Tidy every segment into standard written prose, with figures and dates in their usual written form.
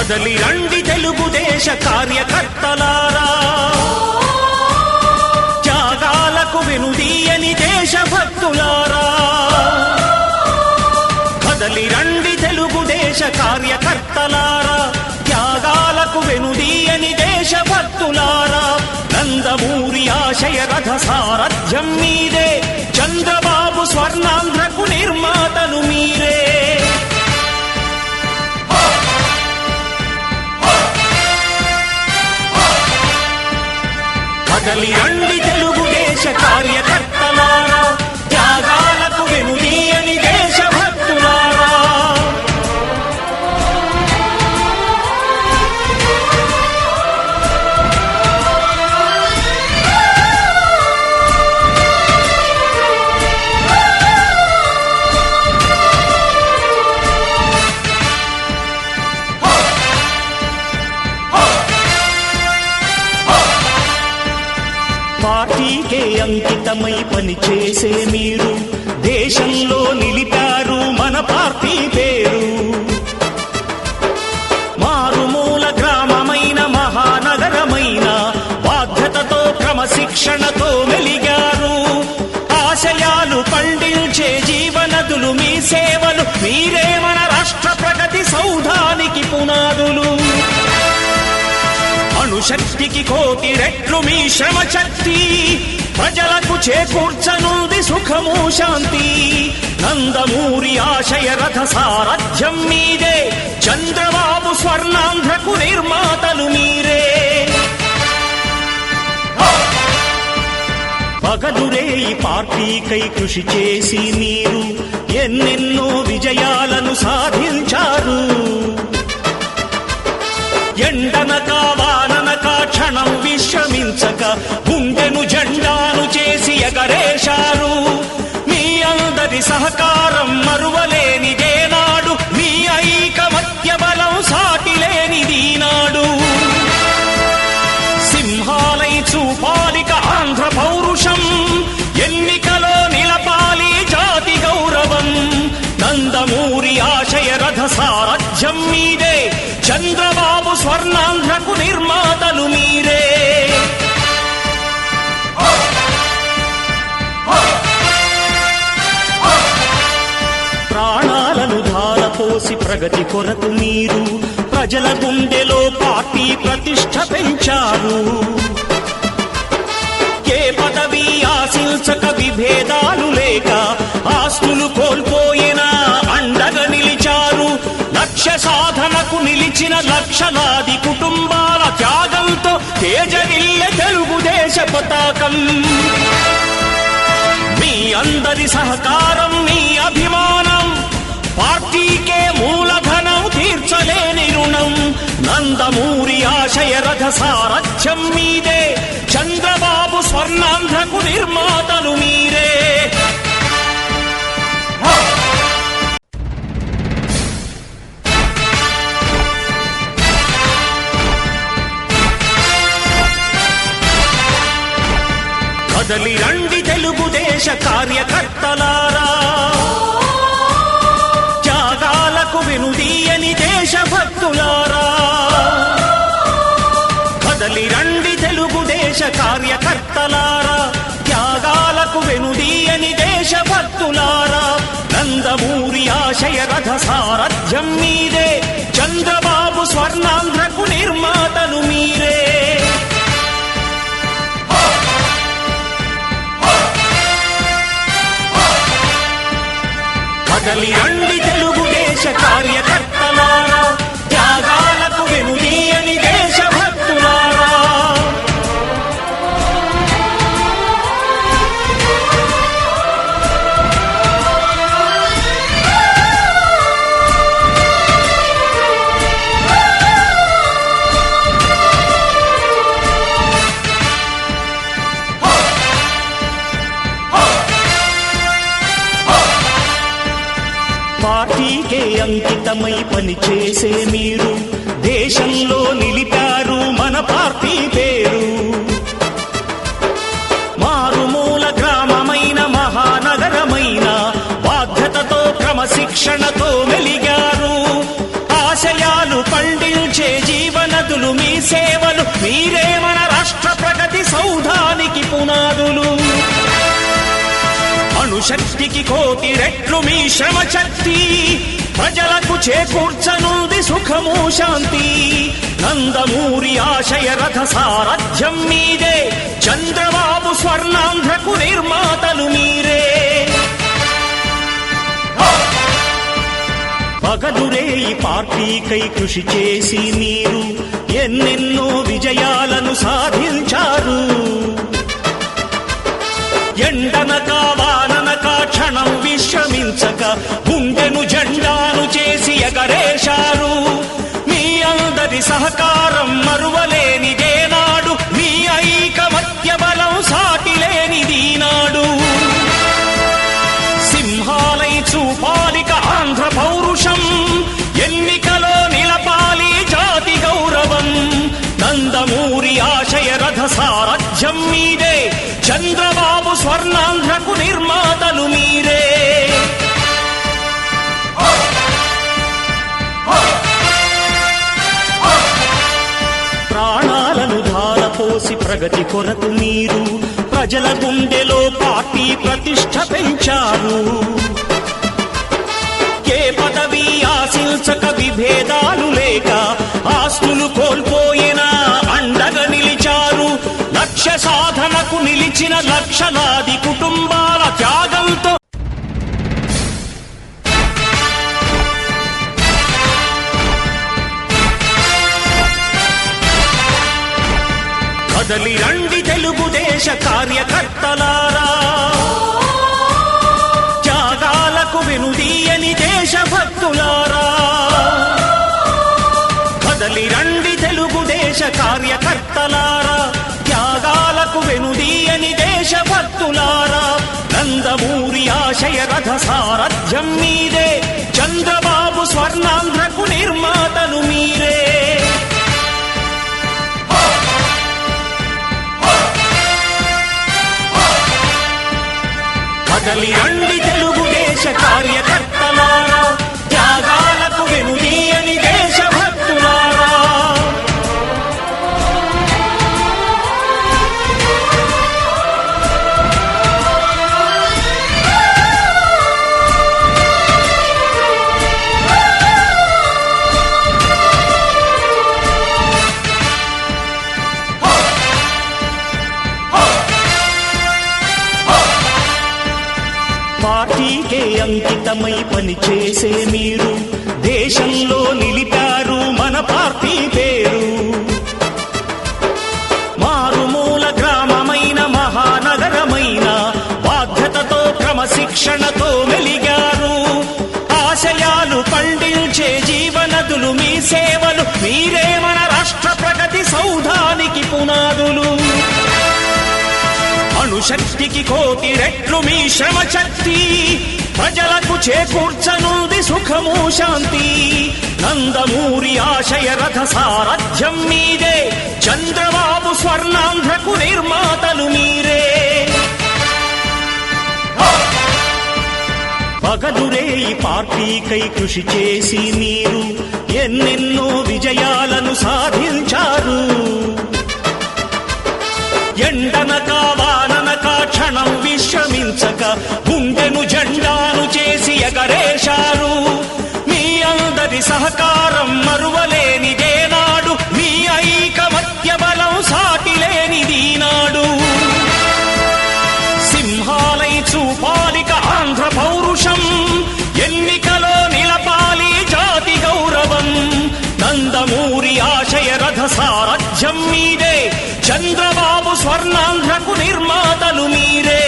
కదలి రండి తెలుగుదేశ కార్యకర్తలారా, త్యాగాలకు వెనుదీయని దేశభక్తులారా. కదలి రండి తెలుగుదేశ కార్యకర్తలారా, త్యాగాలకు వెనుదీయని దేశభక్తులారా. నందమూరి ఆశయ రథ సారథ్యం మీదే, చంద్రబాబు స్వర్ణాంధ్రకు నిర్మాతలు మీరే. కదలి రండి తెలుగుదేశ కార్యకర్తలారా, త్యాగాలకు వెనుదీయని దేశభక్తులారా. పార్టీకే అంకితమై పనిచేసే మీరు దేశంలో నిలిపారు మన పార్టీ పేరు. మారుమూల గ్రామమైన మహానగరమైన బాధ్యతతో క్రమశిక్షణతో మెలిగారు. ఆశయాలు పండించే జీవనదులు మీ సేవలు, మీరే మన రాష్ట్ర ప్రగతి సౌధానికి పునాదులు. అణుశక్తికి కోటి రెట్లు మీ శ్రమ శక్తి, ప్రజలకు చేకూర్చనుంది సుఖము శాంతి. నందమూరి ఆశయ రథ సారథ్యం మీదే, చంద్రబాబు స్వర్ణాంధ్రకు నిర్మాతలు మీరే. పగలురే ఈ పార్టీకై కృషి చేసి మీరు ఎన్నెన్నో విజయాలను సాధించారు. ఎండనక వాననక క్షణం విశ్రమించక గుండెను జెండాను చేసి ఎగరేశారు. మీ అందరి సహకారం మరువలేనిదేనాడు, మీ ఐకమత్య బలం సాటిలేనిదీనాడు. సింహాలై చూపాలిక ఆంధ్ర పౌరుషం, ఎన్నికలో నిలపాలి జాతి గౌరవం. నందమూరి ఆశయ రథ సారథ్యం మీదే, చంద్రబాబు స్వర్ణాంధ్రకు నిర్మాతలు మీరే. ప్రాణాలను ధారపోసి ప్రగతి కొరకు మీరు ప్రజల గుండెలో పార్టీ ప్రతిష్ఠ పెంచారు. ఏ పదవి ఆశించక విభేదాలు లేక ఆస్తులు కోల్పోయినా అండగా నిలిచారు. లక్ష్య సాధనకు నిలిచిన లక్షలాది కుటుంబాల త్యాగంతో తేజరిల్లె తెలుగుదేశ పతాకం. మీ అందరి సహకారం, మీ అభిమానం పార్టీకే మూలధనం, తీర్చలేని రుణం. నందమూరి ఆశయ రథ సారథ్యం మీదే, చంద్రబాబు స్వర్ణాంధ్రకు నిర్మాతలు మీరే. కదలి రండి తెలుగుదేశ కార్యకర్తలారా, త్యాగాలకు వెనుదీయని దేశభక్తులారా. కదలి రండి తెలుగుదేశ కార్యకర్తలారా, త్యాగాలకు వెనుదీయని దేశభక్తులారా. నందమూరి ఆశయ రథ సారథ్యం మీదే, చంద్రబాబు స్వర్ణాంధ్రకు నిర్మాతలు మీరే. కదలి రండి తెలుగుదేశ కార్యకర్తలారా, త్యాగాలకు వెనుదీయని దేశభక్తులారా. పార్టీకే అంకితమై పనిచేసే మీరు దేశంలో నిలిపారు మన పార్టీ పేరు. మారుమూల గ్రామమైన మహానగరమైన బాధ్యతతో క్రమశిక్షణతో మెలిగారు. ఆశయాలు పండించే అణుశక్తికి కోటి రెట్లు మీ శ్రమ శక్తి ప్రజలకు చేకూర్చనుంది సుఖము శాంతి నందమూరి ఆశయ రథ సారథ్యం మీదే చంద్రబాబు స్వర్ణాంధ్రకు నిర్మాతలు మీరే పగలురే ఈ పార్టీకై కృషి చేసి మీరు ఎన్నెన్నో విజయాలను సాధించారు ఎండనక వాననక క్షణం విశ్రమించక గుండెను జెండాను చేసి ఎగరేశారు మీ అందరి సహకారం మరువలేనిదే నాడు మీ ఐకమత్య బలం సాటిలేనిది నాడు సింహాలై చూపాలిక ఆంధ్ర పౌరుషం ఎన్నికలో నిలపాలి జాతి గౌరవం నందమూరి ఆశయ రథ సారథ్యం మీదే చంద్రబాబు స్వర్ణాంధ్రకు నిర్మాతలు మీరే ప్రాణాలను ధారపోసి ప్రగతి కొరకు మీరు ప్రజల గుండెలో పార్టీ ప్రతిష్ఠ పెంచారు ఏ పదవి ఆశించక విభేదాలు లేక ఆస్తులు కోల్పోయినా అండగా నిలిచారు లక్ష్య సాధనకు నిలిచిన లక్షలాది కుటుంబాల త్యాగంతో కదలి రండి తెలుగుదేశ కార్యకర్తలారా త్యాగాలకు వెనుదీయని దేశభక్తులారా కదలి రండి తెలుగుదేశ కార్యకర్తలారా త్యాగాలకు వెనుదీయని దేశభక్తులారా నందమూరి ఆశయ రథ సారథ్యం మీదే చంద్రబాబు స్వర్ణాంధ్రకు నిర్మాతలు మీరే కదలి రండి తెలుగుదేశ కార్యకర్తలారా త్యాగాలకు వెనుదీయని దేశభక్తులారా పార్టీకే అంకితమై పనిచేసే మీరు దేశంలో నిలిపారు మన పార్టీ పేరు మారుమూల గ్రామమైన మహానగరమైన బాధ్యతతో క్రమశిక్షణతో మెలిగారు ఆశయాలు పండించే జీవనదులు మీ సేవలు మీరే మన రాష్ట్ర ప్రగతి సౌధానికి పునాదులు అణుశక్తికి కోటి రెట్లు మీ శ్రమ శక్తి ప్రజలకు చేకూర్చనుంది సుఖము శాంతి నందమూరి ఆశయ రథ సారథ్యం మీదే చంద్రబాబు స్వర్ణాంధ్రకు నిర్మాతలు మీరే పగలురే ఈ పార్టీకై కృషి చేసి మీరు ఎన్నెన్నో విజయాలను సాధించారు ఎండనక వాననక క్షణం విశ్రమించక గుండెను జెండాను చేసి ఎగరేశారు మీ అందరి సహకారం మరువలేనిదే నాడు మీ ఐకమత్య బలం సాటిలేనిది నాడు సింహాలై చూపాలిక ఆంధ్ర పౌరుషం ఎన్నికలో నిలపాలి జాతి గౌరవం నందమూరి ఆశయ రథ సారథ్యం మీదే చంద్రబాబు స్వర్ణాంధ్రకు నిర్మాతలు మీరే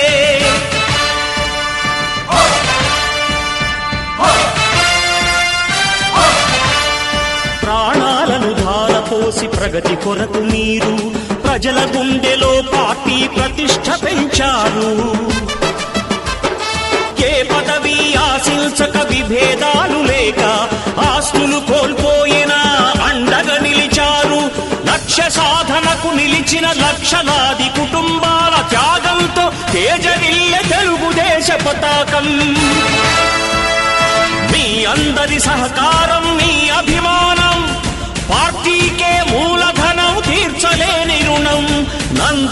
ప్రాణాలను ధారపోసి ప్రగతి కొరకు మీరు ప్రజల గుండెలో పార్టీ ప్రతిష్ఠ పెంచారు ఏ పదవి ఆశించక విభేదాలు లేక ఆస్తులు కోల్పోయినా అండగా నిలిచారు లక్ష్య సాధనకు నిలిచిన లక్షలాది కుటుంబాల త్యాగంతో తేజరిల్లె తెలుగుదేశ పతాకం మీ అందరి సహకారం మీ అభిమానం పార్టీకే మూలధనం తీర్చలేని రుణం నంద